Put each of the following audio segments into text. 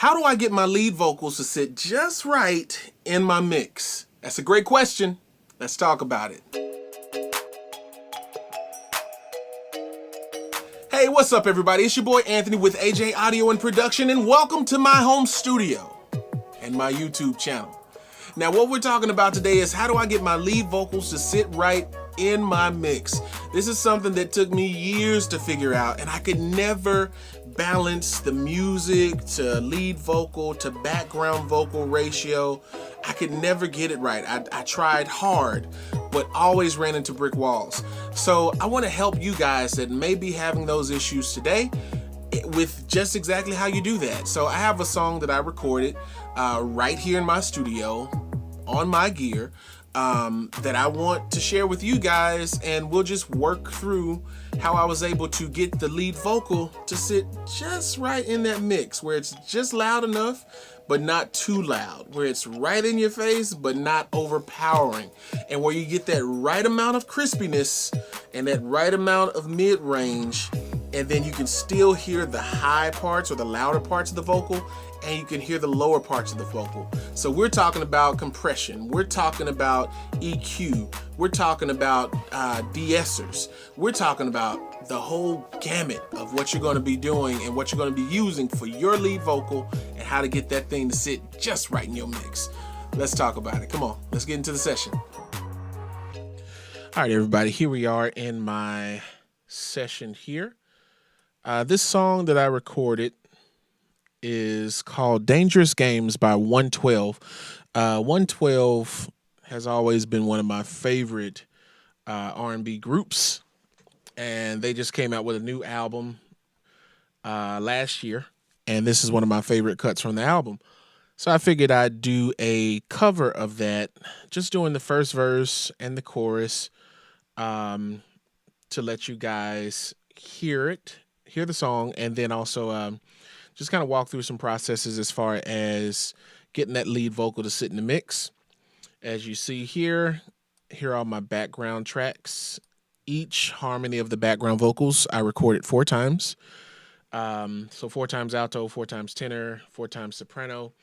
How do I get my lead vocals to sit just right in my mix? That's a great question. Let's talk about it. Hey, what's up everybody? It's your boy Anthony with AJ Audio and Production, and welcome to my home studio and my YouTube channel. Now what we're talking about today is how do I get my lead vocals to sit right in my mix. This is something that took me years to figure out, and I could never balance the music to lead vocal to background vocal ratio. I could never get it right. I tried hard, but always ran into brick walls. So I want to help you guys that may be having those issues today with just exactly how you do that. So I have a song that I recorded right here in my studio on my gear that I want to share with you guys, and we'll just work through how I was able to get the lead vocal to sit just right in that mix where it's just loud enough but not too loud, where it's right in your face but not overpowering, and where you get that right amount of crispiness and that right amount of mid-range, and then you can still hear the high parts or the louder parts of the vocal, and you can hear the lower parts of the vocal. So we're talking about compression, we're talking about EQ, we're talking about de-essers, we're talking about the whole gamut of what you're going to be doing and what you're going to be using for your lead vocal and how to get that thing to sit just right in your mix. Let's talk about it. Come on, let's get into the session. All right, everybody, here we are in my session here. This song that I recorded is called Dangerous Games by 112. 112 has always been one of my favorite R&B groups, and they just came out with a new album last year, and this is one of my favorite cuts from the album. So I figured I'd do a cover of that, just doing the first verse and the chorus to let you guys hear the song, and then also just kind of walk through some processes as far as getting that lead vocal to sit in the mix. As you see here are my background tracks. Each harmony of the background vocals I recorded 4 times. So 4 times alto, 4 times tenor, 4 times soprano.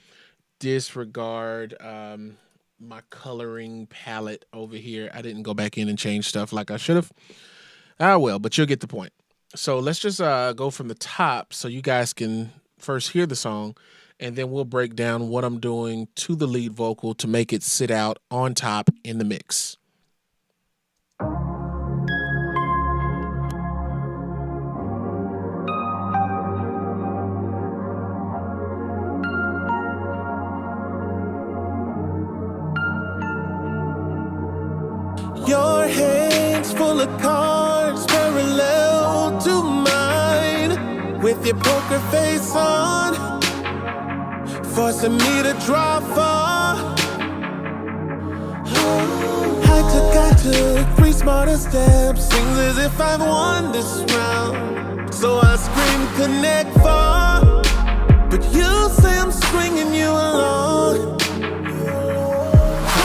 Disregard my coloring palette over here. I didn't go back in and change stuff like I should have. Well, but you'll get the point. So let's just go from the top so you guys can first hear the song, and then we'll break down what I'm doing to the lead vocal to make it sit out on top in the mix. Your hands full of cards parallel to mine, with your poker face on, forcing me to draw far. I took 3 smarter steps, seems as if I've won this round. So I scream connect far, but you say I'm stringing you along.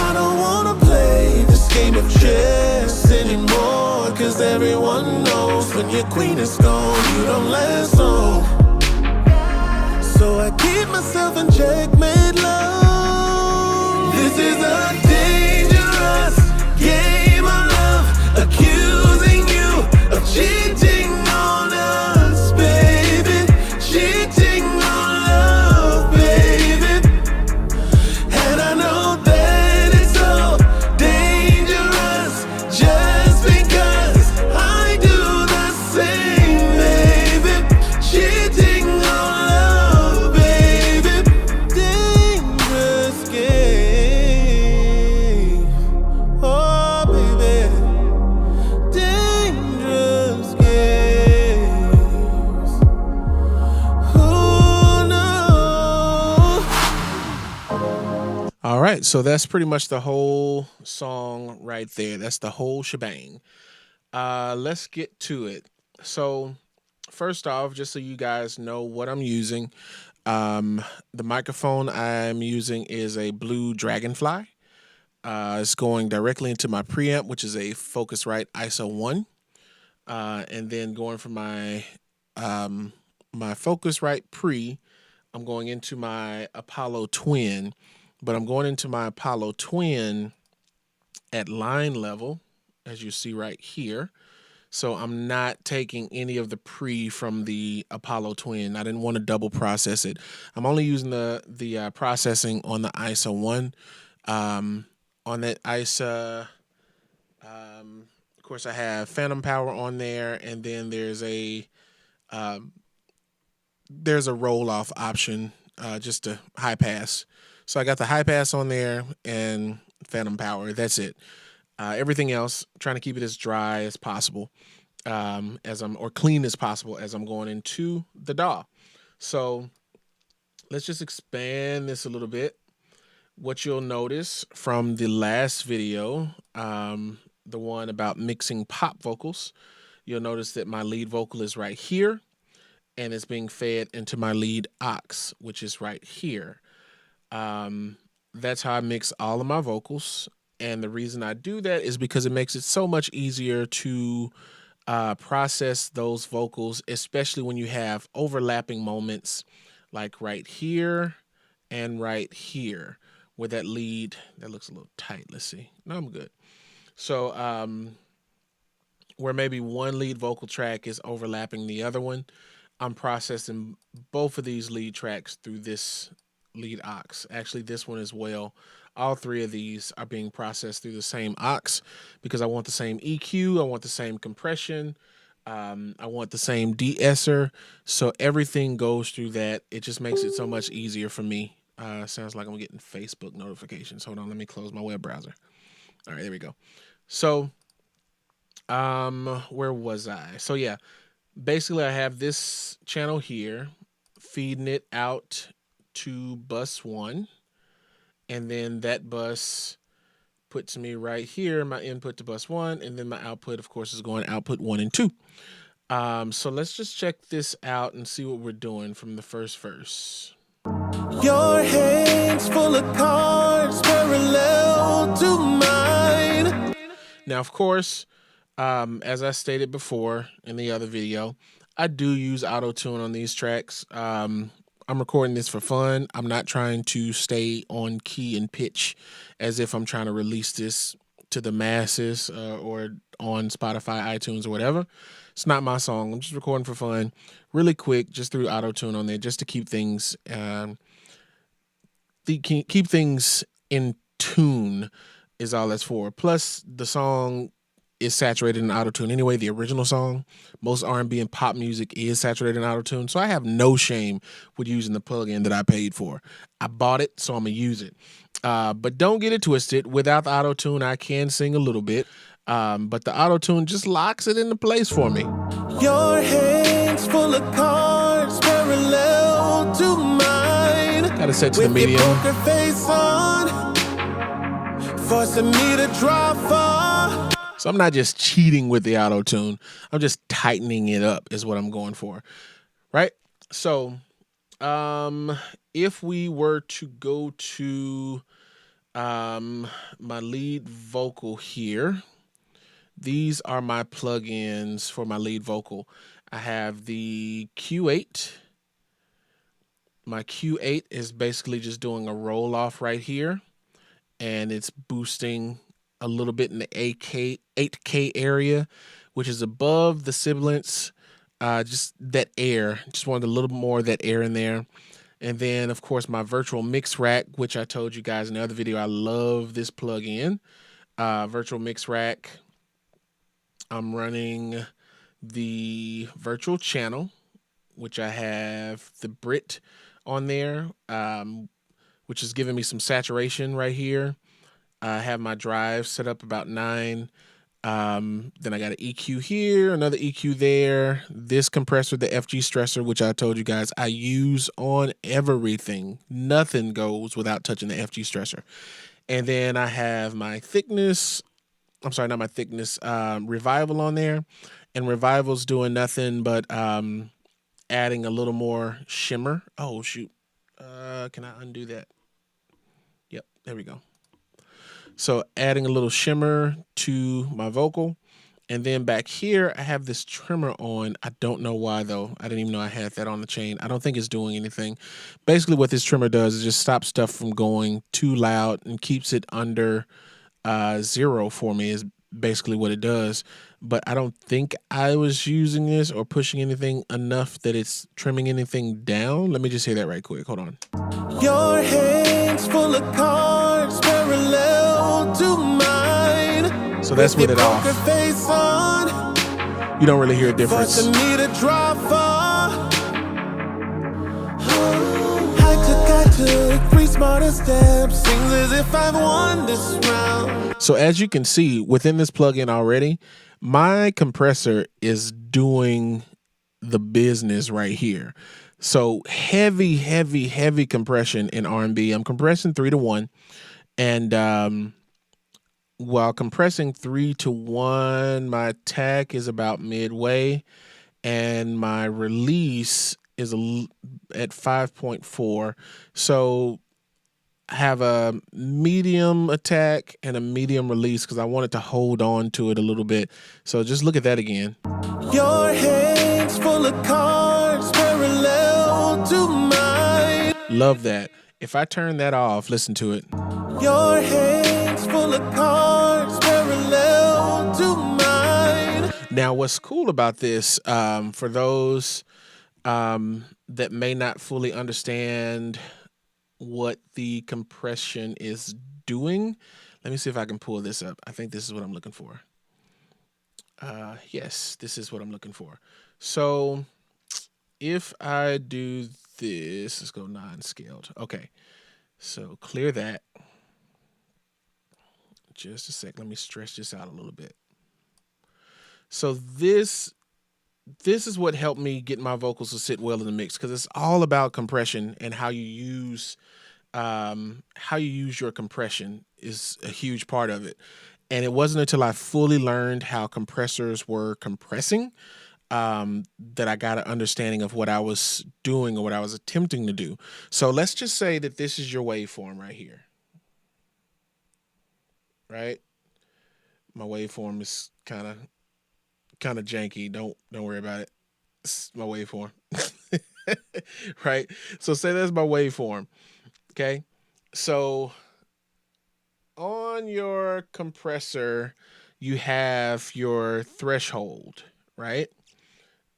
I don't wanna play this game of chess anymore, cause everyone knows when your queen is gone, you don't last long. So I keep myself in checkmate low. This is a dangerous game of love, accusing you of cheating on us, baby. Cheating on love, baby. And I know that it's so dangerous just because I do the same, baby. Cheating on love, baby. Dangerous game. Oh, baby. Dangerous games. Oh, no. All right, so that's pretty much the whole song right there. That's the whole shebang. Let's get to it. So first off, just so you guys know what I'm using, the microphone I'm using is a Blue Dragonfly. It's going directly into my preamp, which is a Focusrite ISO 1. And then going from my my Focusrite pre, I'm going into my Apollo Twin, but I'm going into my Apollo Twin at line level, as you see right here. So I'm not taking any of the pre from the Apollo Twin. I didn't want to double process it. I'm only using the processing on the ISA 1. On that ISA, of course, I have phantom power on there, and then there's a roll off option, just a high pass. So I got the high pass on there and phantom power. That's it. Everything else, trying to keep it as dry as possible, or clean as possible as I'm going into the DAW. So let's just expand this a little bit. What you'll notice from the last video, the one about mixing pop vocals, you'll notice that my lead vocal is right here, and it's being fed into my lead aux, which is right here. That's how I mix all of my vocals. And the reason I do that is because it makes it so much easier to process those vocals, especially when you have overlapping moments like right here and right here, where that lead, that looks a little tight. Let's see. No, I'm good. So where maybe one lead vocal track is overlapping the other one, I'm processing both of these lead tracks through this lead aux. Actually, this one as well. All three of these are being processed through the same aux because I want the same EQ, I want the same compression, I want the same de-esser. So everything goes through that. It just makes it so much easier for me. Sounds like I'm getting Facebook notifications. Hold on, let me close my web browser. All right, there we go. So, where was I? So yeah, basically I have this channel here, feeding it out to bus 1. And then that bus puts me right here, my input to bus 1, and then my output, of course, is going output 1 and 2. So let's just check this out and see what we're doing from the first verse. Your hands full of cards parallel to mine. Now, of course, as I stated before in the other video, I do use auto-tune on these tracks. I'm recording this for fun. I'm not trying to stay on key and pitch as if I'm trying to release this to the masses or on Spotify, iTunes, or whatever. It's not my song. I'm just recording for fun, really quick, just through auto-tune on there, just to keep things keep things in tune is all that's for. Plus, the song is saturated in auto-tune anyway. The original song, most R&B and pop music is saturated in auto-tune, so I have no shame with using the plugin that I paid for. I bought it, so I'm gonna use it. But don't get it twisted. Without the auto-tune, I can sing a little bit, but the auto-tune just locks it into place for me. Your hands full of cards parallel to mine. Gotta set to the medium. With your poker face on, forcing me to draw far. So I'm not just cheating with the auto-tune. I'm just tightening it up is what I'm going for, right? So if we were to go to my lead vocal here, these are my plugins for my lead vocal. I have the Q8. My Q8 is basically just doing a roll off right here, and it's boosting a little bit in the 8K area, which is above the sibilants. Just that air, just wanted a little more of that air in there. And then, of course, my virtual mix rack, which I told you guys in the other video, I love this plugin. Virtual mix rack. I'm running the virtual channel, which I have the Brit on there, which is giving me some saturation right here. I have my drive set up about 9. Then I got an EQ here, another EQ there. This compressor, the FG stressor, which I told you guys I use on everything. Nothing goes without touching the FG stressor. And then I have my thickness. I'm sorry, not my thickness. Revival on there. And Revival's doing nothing but adding a little more shimmer. Oh, shoot. Can I undo that? Yep, there we go. So adding a little shimmer to my vocal. And then back here, I have this trimmer on. I don't know why though. I didn't even know I had that on the chain. I don't think it's doing anything. Basically what this trimmer does is just stop stuff from going too loud and keeps it under 0 for me is basically what it does. But I don't think I was using this or pushing anything enough that it's trimming anything down. Let me just say that right quick. Hold on. Your hands full of cards parallel to mine. So that's with it off. Face on. You don't really hear a difference. Forcing me to draw far. I took 3 smarter steps. Seems as if I've won this round. So as you can see within this plugin already, my compressor is doing the business right here. So heavy compression in R&B. I'm compressing 3 to 1. And while compressing 3 to 1, my attack is about midway and my release is at 5.4. So I have a medium attack and a medium release because I wanted to hold on to it a little bit. So just look at that again. Your hands full of cards parallel to mine. Love that. If I turn that off, listen to it. Your hands full of cards parallel to mine. Now, what's cool about this, for those that may not fully understand what the compression is doing, let me see if I can pull this up. I think this is what I'm looking for. Yes, this is what I'm looking for. So if I do this, let's go non-scaled. Okay, so clear that. Just a sec. Let me stretch this out a little bit. So this is what helped me get my vocals to sit well in the mix, because it's all about compression and how you use your compression is a huge part of it. And it wasn't until I fully learned how compressors were compressing that I got an understanding of what I was doing or what I was attempting to do. So let's just say that this is your waveform right here. Right? My waveform is kind of janky. Don't worry about it. It's my waveform. Right? So say that's my waveform. Okay? So on your compressor, you have your threshold, right?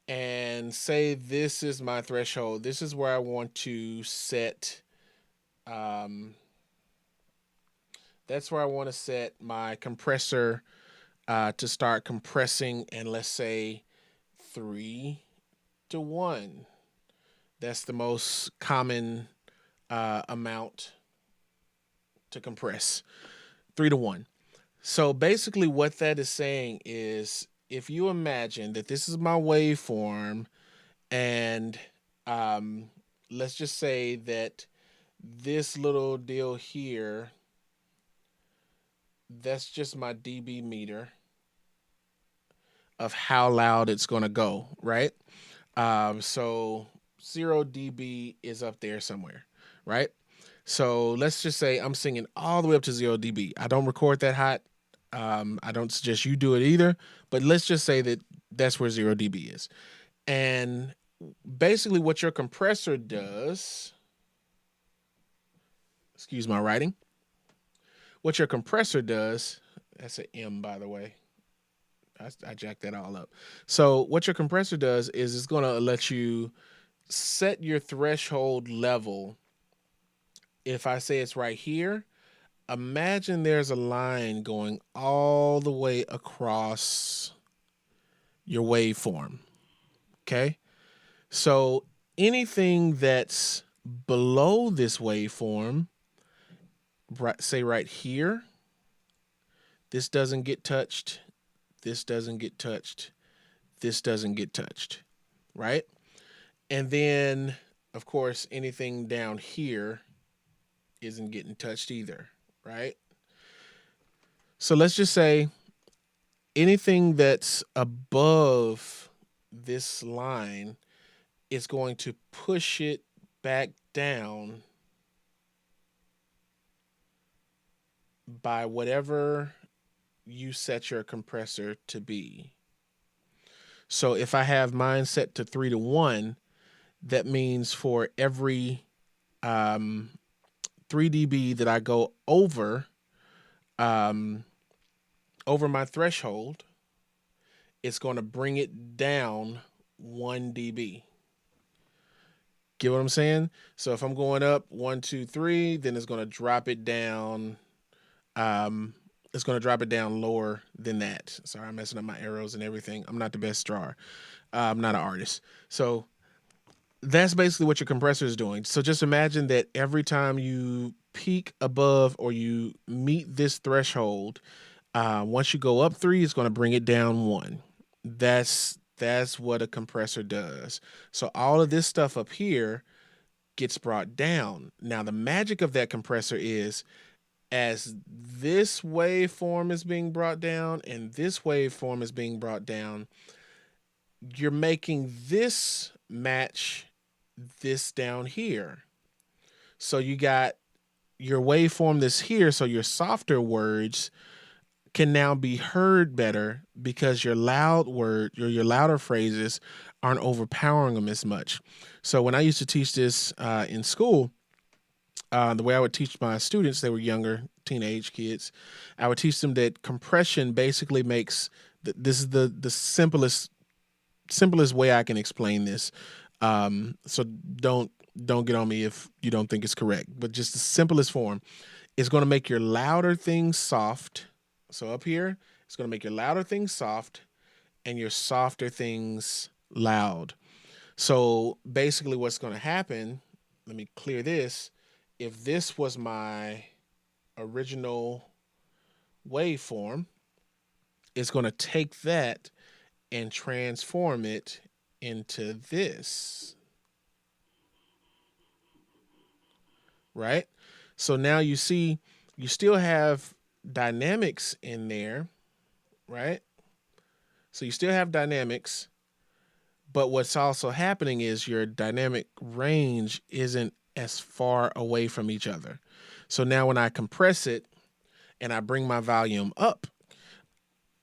And say this is my threshold. This is where I want to set, that's where I want to set my compressor to start compressing, and let's say 3 to 1. That's the most common amount to compress, 3 to 1. So basically what that is saying is, if you imagine that this is my waveform, and let's just say that this little deal here, that's just my dB meter of how loud it's going to go, right? So 0 dB is up there somewhere, right? So let's just say I'm singing all the way up to 0 dB. I don't record that hot. I don't suggest you do it either, but let's just say that that's where 0 dB is. And basically what your compressor does, excuse my writing, what your compressor does, that's an M, by the way. I jacked that all up. So what your compressor does is it's going to let you set your threshold level. If I say it's right here, imagine there's a line going all the way across your waveform. Okay? So anything that's below this waveform, say right here, this doesn't get touched, this doesn't get touched, this doesn't get touched, right? And then, of course, anything down here isn't getting touched either, right? So let's just say anything that's above this line is going to push it back down by whatever you set your compressor to be. So if I have mine set to 3 to 1, that means for every 3 dB that I go over my threshold, it's going to bring it down 1 dB. Get what I'm saying? So if I'm going up 1, 2, 3, then it's going to drop it down. It's going to drop it down lower than that. Sorry, I'm messing up my arrows and everything. I'm not the best drawer. I'm not an artist. So that's basically what your compressor is doing. So just imagine that every time you peak above or you meet this threshold, once you go up 3, it's going to bring it down 1. That's what a compressor does. So all of this stuff up here gets brought down. Now the magic of that compressor is, as this waveform is being brought down and this waveform is being brought down, you're making this match this down here. So you got your waveform that's here, so your softer words can now be heard better because your loud word, your louder phrases aren't overpowering them as much. So when I used to teach this in school, the way I would teach my students, they were younger, teenage kids, I would teach them that compression basically makes, this is the simplest way I can explain this. So don't get on me if you don't think it's correct, but just the simplest form is going to make your louder things soft. So up here, it's going to make your louder things soft and your softer things loud. So basically what's going to happen, let me clear this. If this was my original waveform, it's going to take that and transform it into this. Right? So now you see, you still have dynamics in there, right? So you still have dynamics, but what's also happening is your dynamic range isn't as far away from each other. So now when I compress it and I bring my volume up,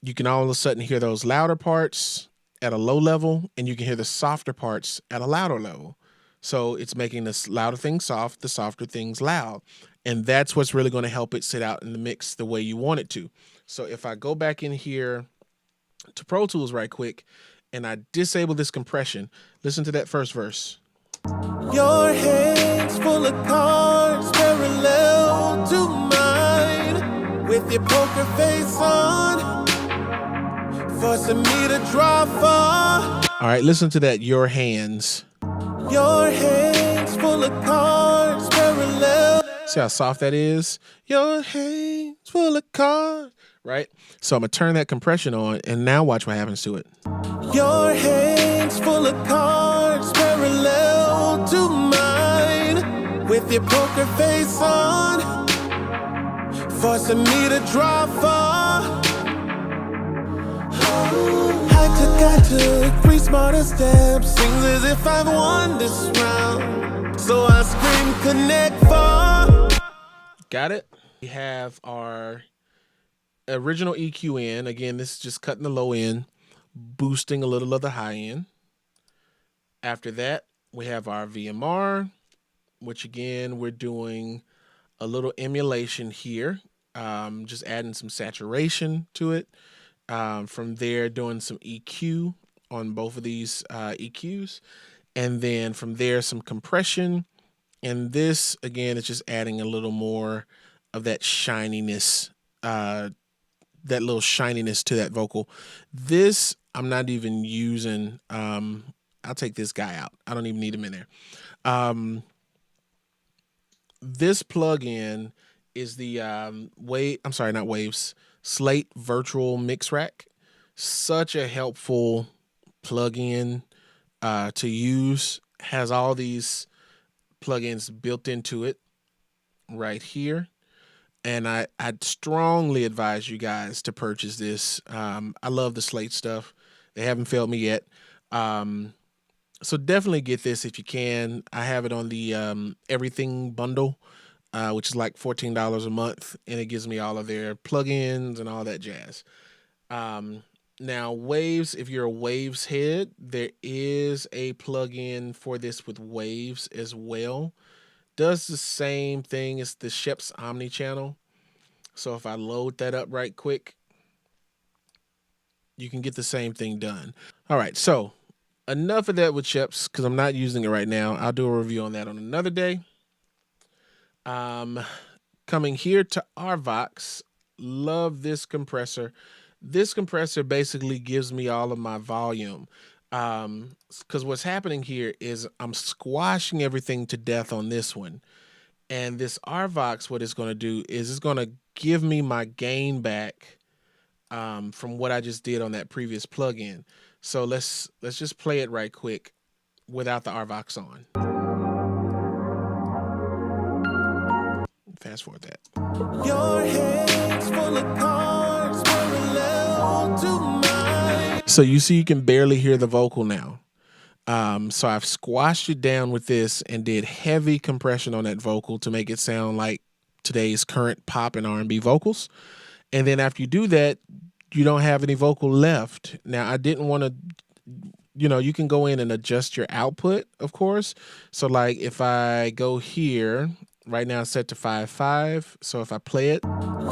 you can all of a sudden hear those louder parts at a low level, and you can hear the softer parts at a louder level. So it's making the louder things soft, the softer things loud. And that's what's really going to help it sit out in the mix the way you want it to. So if I go back in here to Pro Tools right quick and I disable this compression, listen to that first verse. Your hands full of cards parallel to mine, with your poker face on, forcing me to draw far. All right, listen to that. Your hands. Your hands full of cards parallel. See how soft that is? Your hands full of cards. Right? So I'm going to turn that compression on, and now watch what happens to it. Your hands full of cards parallel to mine, with your poker face on, forcing me to draw far. I took 3 smarter steps, seems as if I've won this round, so I scream connect four. Got it? We have our original EQ in. Again, this is just cutting the low end, boosting a little of the high end. After that, we have our VMR, which again, we're doing a little emulation here, just adding some saturation to it. From there, doing some EQ on both of these EQs. And then from there, some compression. And this, again, is just adding a little more of that shininess, that little shininess to that vocal. This, I'm not even using, I'll take this guy out. I don't even need him in there. This plugin is the Slate Virtual Mix Rack. Such a helpful plugin to use. Has all these plugins built into it right here. And I'd strongly advise you guys to purchase this. I love the Slate stuff. They haven't failed me yet. So definitely get this if you can. I have it on the everything bundle. which is like $14 a month, and it gives me all of their plugins and all that jazz. Now, Waves, if you're a Waves head, there is a plugin for this with Waves as well. Does the same thing as the Shep's Omni channel. So if I load that up right quick, you can get the same thing done. All right, so enough of that with Shep's because I'm not using it right now. I'll do a review on that on another day. Coming here to Arvox, love this compressor. This compressor basically gives me all of my volume. Because what's happening here is I'm squashing everything to death on this one. And this Arvox, what it's going to do is it's going to give me my gain back from what I just did on that previous plugin. So let's just play it right quick without the Arvox on. Fast forward that. Your hands full of cards parallel to mine. So you see you can barely hear the vocal now. So I've squashed it down with this and did heavy compression on that vocal to make it sound like today's current pop and R&B vocals. And then after you do that, you don't have any vocal left. Now, I didn't want to, you can go in and adjust your output, of course. So like if I go here, right now it's set to 5.5. So if I play it.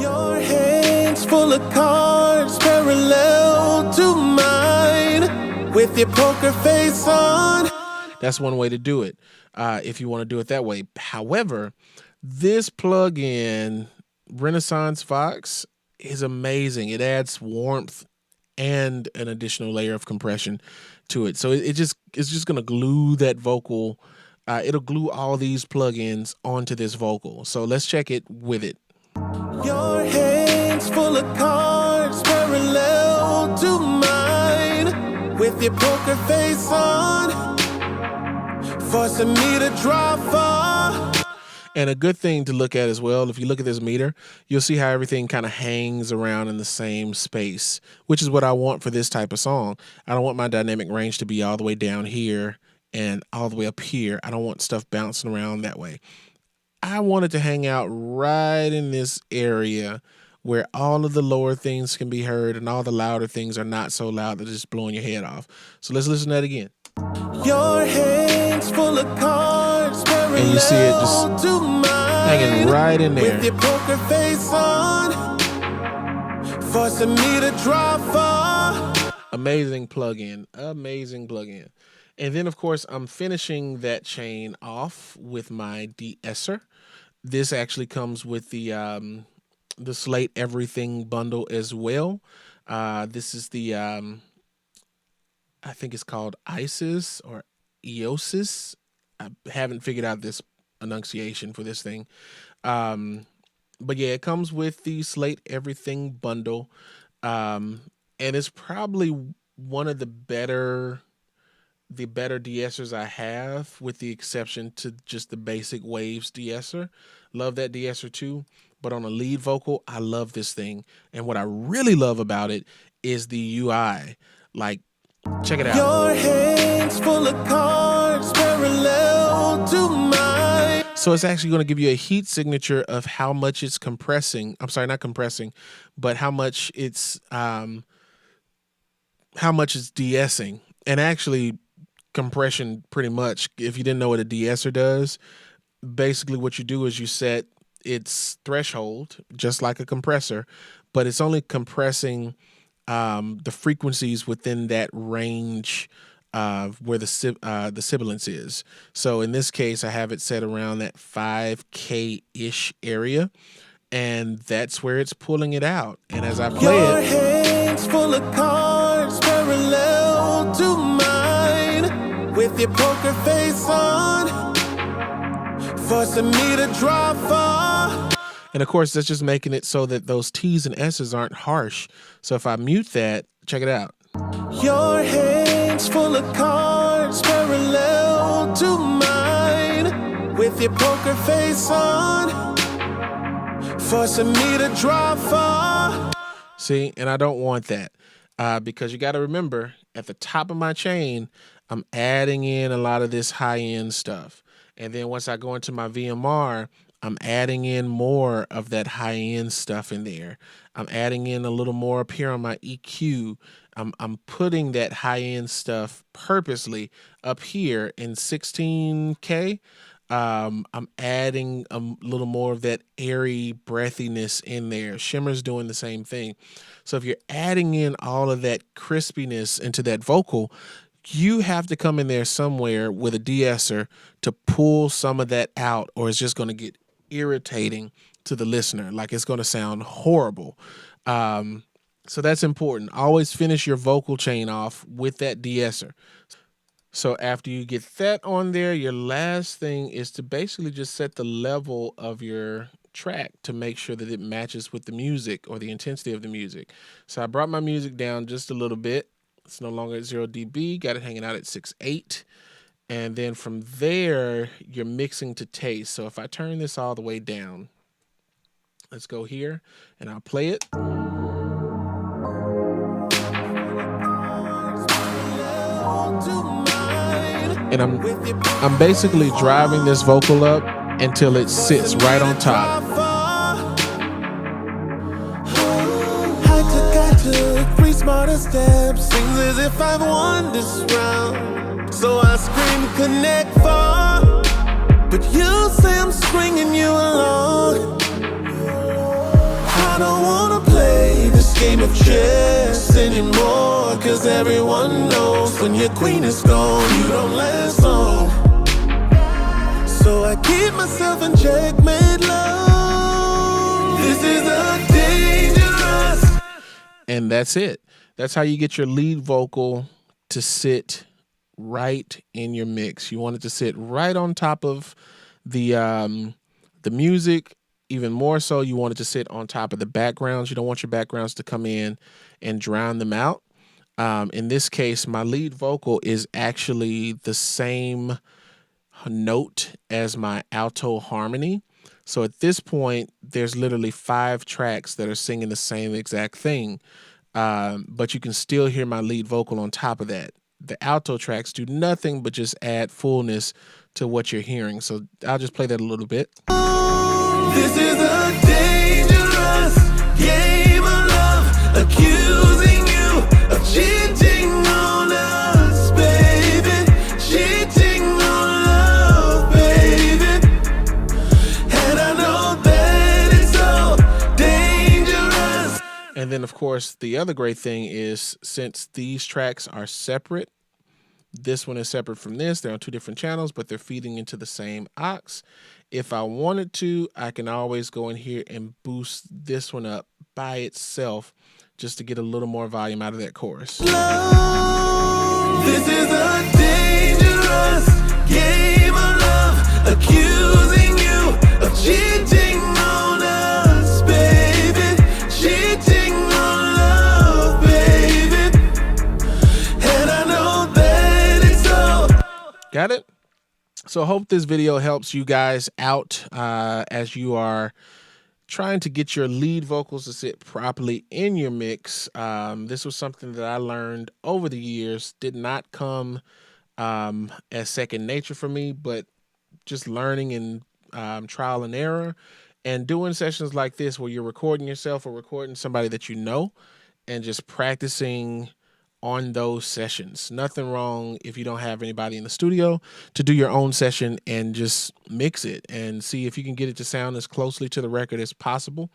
Your hands full of cards parallel to mine with your poker face on. That's one way to do it if you want to do it that way. However, this plugin, Renaissance Vox, is amazing. It adds warmth and an additional layer of compression to it. So it's just going to glue that vocal. It'll glue all these plugins onto this vocal. So let's check it with it. Your hands full of cards parallel to mine with your poker face on, forcing me to draw far. And a good thing to look at as well, if you look at this meter, you'll see how everything kind of hangs around in the same space, which is what I want for this type of song. I don't want my dynamic range to be all the way down here and all the way up here. I don't want stuff bouncing around that way. I want it to hang out right in this area where all of the lower things can be heard and all the louder things are not so loud that it's just blowing your head off. So let's listen to that again. Your hands full of cards, and you see it just hanging right in there. With your poker face on, forcing me to draw far. Amazing plugin, amazing plugin. And then of course I'm finishing that chain off with my de-esser. This actually comes with the Slate Everything bundle as well. This is the I think it's called Isis or Eosis. I haven't figured out this enunciation for this thing. But yeah, it comes with the Slate Everything bundle. And it's probably one of the better de-essers I have, with the exception to just the basic Waves de-esser. Love that de-esser too. But on a lead vocal, I love this thing. And what I really love about it is the UI. Like, check it out. Your hands full of cards parallel to mine. So it's actually going to give you a heat signature of how much it's compressing. I'm sorry, not compressing, but how much it's de-essing. And actually, compression pretty much, if you didn't know what a de-esser does, basically what you do is you set its threshold just like a compressor, but it's only compressing the frequencies within that range where the sibilance is. So in this case, I have it set around that 5K-ish area, and that's where it's pulling it out. And as I play Your it, hands full of cards parallel to mine with your poker face on, forcing me to draw far. and of course, that's just making it so that those T's and S's aren't harsh. So if I mute that, check it out. Your hands full of cards parallel to mine with your poker face on, forcing me to draw far. See, and I don't want that because you got to remember, at the top of my chain, I'm adding in a lot of this high-end stuff. And then once I go into my VMR, I'm adding in more of that high-end stuff in there. I'm adding in a little more up here on my EQ. I'm putting that high-end stuff purposely up here in 16K. I'm adding a little more of that airy breathiness in there. Shimmer's doing the same thing. So if you're adding in all of that crispiness into that vocal, you have to come in there somewhere with a de-esser to pull some of that out, or it's just going to get irritating to the listener. Like, it's going to sound horrible. So that's important. Always finish your vocal chain off with that de-esser. So after you get that on there, your last thing is to basically just set the level of your track to make sure that it matches with the music or the intensity of the music. So I brought my music down just a little bit. It's no longer at 0 dB, got it hanging out at 6.8. And then from there, you're mixing to taste. So if I turn this all the way down, let's go here and I'll play it. And I'm basically driving this vocal up until it sits right on top. I took 3 smarter steps, seems as if I've won this round. So I scream connect 4, but you say I'm stringing you along. I don't wanna play this game of chess anymore, cause everyone knows when your queen is gone, you don't last long. So I keep myself in checkmate low. This is a dangerous. And that's it. That's how you get your lead vocal to sit right in your mix. You want it to sit right on top of the music. Even more so, you want it to sit on top of the backgrounds. You don't want your backgrounds to come in and drown them out. In this case, my lead vocal is actually the same note as my alto harmony. So at this point, there's literally 5 tracks that are singing the same exact thing. But you can still hear my lead vocal on top of that. The alto tracks do nothing but just add fullness to what you're hearing. So I'll just play that a little bit. This is a dangerous game of love, accusing you of cheating on us, baby. Cheating on love, baby. And I know that it's so dangerous. And then, of course, the other great thing is, since these tracks are separate, this one is separate from this. They're on 2 different channels, but they're feeding into the same aux. If I wanted to, I can always go in here and boost this one up by itself just to get a little more volume out of that chorus. Love, this is a dangerous game of love, accusing you of cheating on us, baby. Cheating on love, baby. And I know that it's so. Got it? So I hope this video helps you guys out as you are trying to get your lead vocals to sit properly in your mix. This was something that I learned over the years. Did not come as second nature for me, but just learning and trial and error, and doing sessions like this where you're recording yourself or recording somebody that you know and just practicing on those sessions. Nothing wrong if you don't have anybody in the studio to do your own session and just mix it and see if you can get it to sound as closely to the record as possible.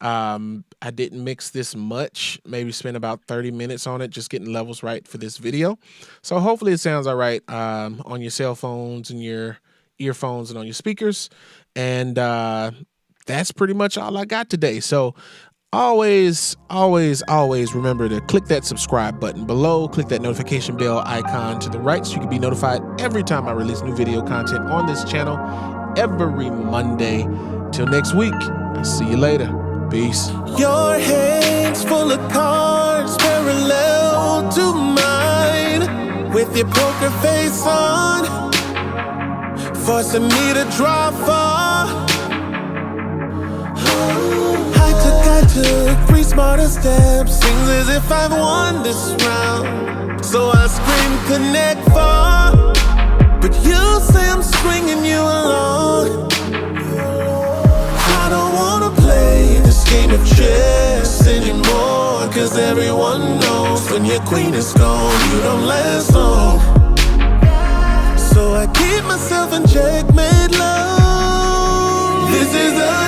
I didn't mix this much, maybe spent about 30 minutes on it, just getting levels right for this video. So hopefully it sounds all right on your cell phones and your earphones and on your speakers. And that's pretty much all I got today. So always remember to click that subscribe button below, click that notification bell icon to the right so you can be notified every time I release new video content on this channel every Monday. Till next week, I'll see you later. Peace. Your hands full of cards parallel to mine, with your poker face on, forcing me to draw far. I took 3 smarter steps, seems as if I've won this round. So I scream connect 4, but you say I'm stringing you along. game of chess anymore. Cause everyone knows when your queen is gone, you don't last long. So I keep myself in checkmate love. This is the